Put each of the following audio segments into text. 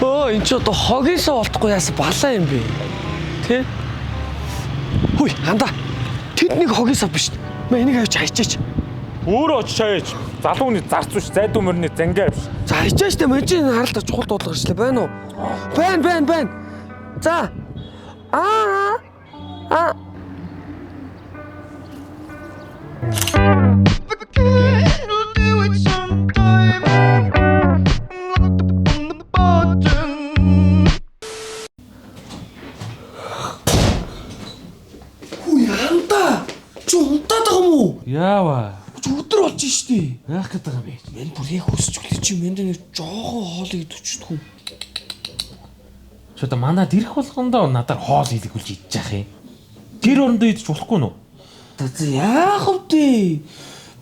Эн чи одоо хогёсоо болтохгүй яасан балаа юм бэ? Тэ? Хүй, хандаа. Тэд нэг хогёсоо биш. Мэ энийг авч хайчаач. Өөрөө очиж хаяач. Залууны зарцууч зайдуу мөрний зангаа биш. За хайчаач тэ мэн чинь харалтаа чухал дуудлага ишлээ байна уу? Байна. За. Яава. Өдөр болж штий. Яах гэдэг юм бэ? Мен бүр яг хүсч өглөө чи мэнд нэг жоохон хоол идчихдгүй. Чөтө манад ирэх болгондоо надаар хоол хийлгүүлж идэж яах юм. Тэр орондоо идэж болохгүй нөө. За яах вэ?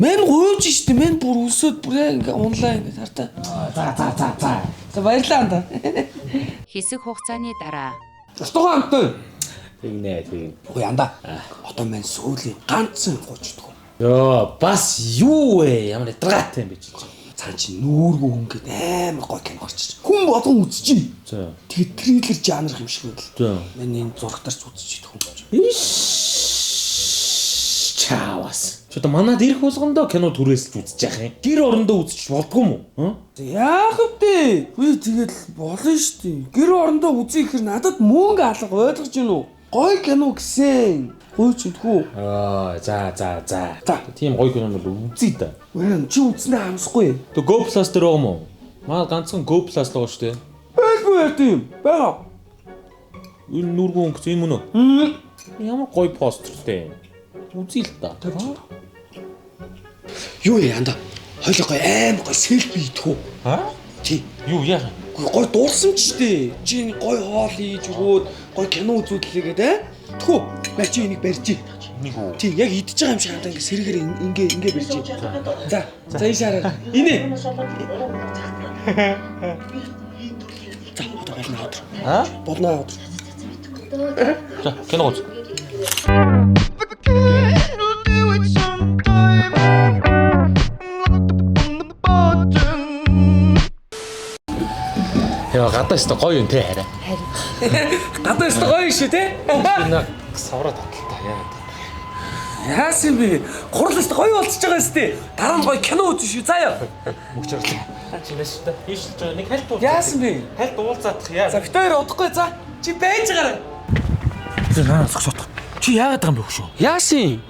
Мен гуйж штий. Мен бүр өсөд бүр яг ингээ онлайн ингээ хартаа. За. За баярлалаа анда. Хэсэг хугацааны дараа. Устгаа амтай. Тэгнэ. Үгүй анда. Одоо мен сүүлийн ганцхан гуйчдгүй. Йоо, бас юу вэ? Ямар ядаргаатай юм бэ чи. Цаа чи нүүргүү хүн гээд амар гоё кино гарчиж. Хүн болгон үзчихье. За. Тэгээд трейлер жанр юм шиг байл. За. Мен энэ зурагтарч үзчихийд хүн. Чаавас. Чөтө манад ирэх болгондоо кино түрээсэлж үзэж яах юм. Гэр орондоо үзчих болдгүй юм уу? Яах вэ? Би тэгэл болно штий. Гэр орондоо үзье гэхэр надад мөнгө алга ойлгож гин үү? Гоё кино гэсэн. Гойч идэггүй. За. За. Тийм гоё кино бол үзье да. Чи үзнэ хамсахгүй. Тэ Go Plus дээр байгаа юм уу? Маа ганцхан Go Plus л байгаа шүү дээ. Байлгүй яа тийм. Бага. Энэ нүргүү өнгөц энэ мөн үү? Ямар гоё постертэй. Үзье л да. Юу яанда? Хойлоо гоё амар гоё селфи идэггүй. Тий. Юу яах юм? Гоё дуурсан ч штэ. Чи гоё хоол хийж өгөөд гоё кино үзүүлэлээ гэдэг. Тхүү. Бай чи энийг барьчих. Энийг үү? Тий, яг идэж байгаа юм шиг хандаа ингээ сэргээр ингээ барьчих. За энэ шаараа. Инээ. За одоо болно хатар. Болно хатар. За, кино үз. Яа, гадаас та гоё юм те хараа. Гадаас гоё шүү те. Энэ савраад татлаа яагаад. Яасан бэ? Гурлаас гоё болчихж байгаа сте. Дараа нь гоё кино үзэн шүү. Заяа. Мөгч орлоо. Чинээс та хийшэлж байгаа нэг хальт уулзах. Яасан бэ? Хальт уулзаадах яа. За битээр удахгүй за. Чи байж байгаарай. Тэр наанаас зогсоот. Чи яагаад байгаа юм бэ хөшөө? Яасан?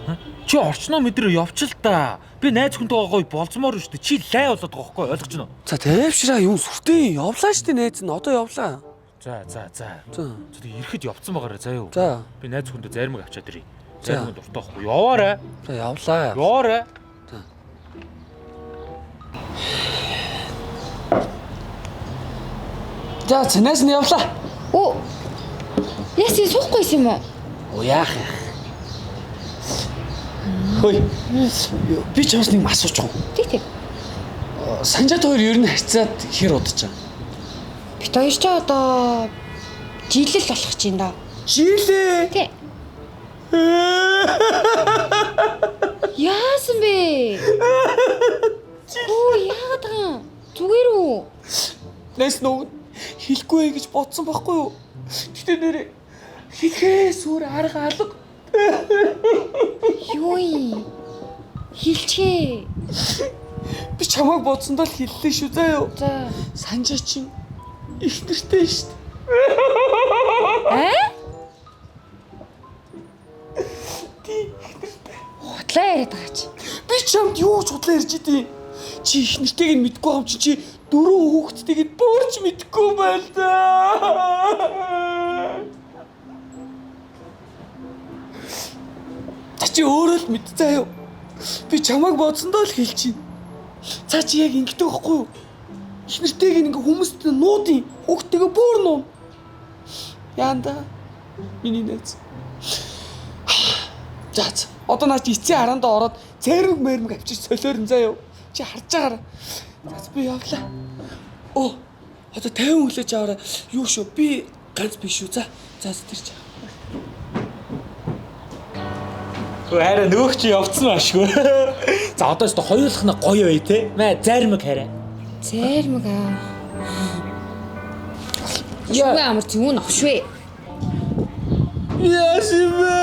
Чи орчноо мэдрээ явчих л та. Би найз хүнтэйгээ гоё болцмоор шүү дээ. Чи лай болоод байгаа байхгүй ойлгож байна уу? За тайвшраа юу сүртэй явлаа штэ найз нь одоо явлаа. За. За. Чи ирэхэд явцсан байгаарай заа юу. За. Би найз хүнтэй заримыг авчаад ирье. Зарим дуртай байхгүй. Яваарай. За явлаа. Яваарай. За цэнэс нь явлаа. Оо. Яси суухгүй юм уу? Оо яах юм. Хөөе. Би ч бас нэг асууч гоо. Тэг. Санжаад хоёр ер нь харьцаад хэр удаж байгаа? Бид хоёр ч одоо жилэл болох чинь да. Жилээ. Тэг. Яасан бэ? Оо яагаад байгаа? Зүгээр үү? Нэс нөө хэлэхгүй гэж бодсон байхгүй юу? Гэтэ нэрээ хэлхээ сүр арга алга. Юу юм? Хилчээ. Би чамайг бодсондоо л хэллээ шүү заа юу. За. Санжаа чинь их нэртэй шүү дээ. Худлаа яриад байгаа чи. Би чамд юу ч худлаа ярьж идэв. Чи их нэртэйг нь мэдгүй юм чи дөрөв хүүхэдтэйг нь бөөрч мэдгүй байл да. Чи өөрөө л мэд заа юу. Би чамайг бодсондоо л хэлчихин. Цаа чи яг ингэдэг байхгүй юу? Их нэртэйг ингээ хүмүүст нуудын хүүхдтэйгээ бөөр нуу. Яанда. Миний найз. За. Одоо наа чи эцсийн хараандаа ороод цэрэг мэрмэг авчиж солиорн заа юу. Чи харж байгаарай. За би явлаа. Оо. Одоо 50 хүлээж аваарай. Юу шүү? Би ганц биш шүү. За тэр чи. Хараа нөгөөч чи явцсан аашгүй. За одоо ч хоёулах нь гоё бай те. Мэ зармаг хараа. Зармаг аа. Шүгэ амар тийм үү нохшвэ. Яашимэ.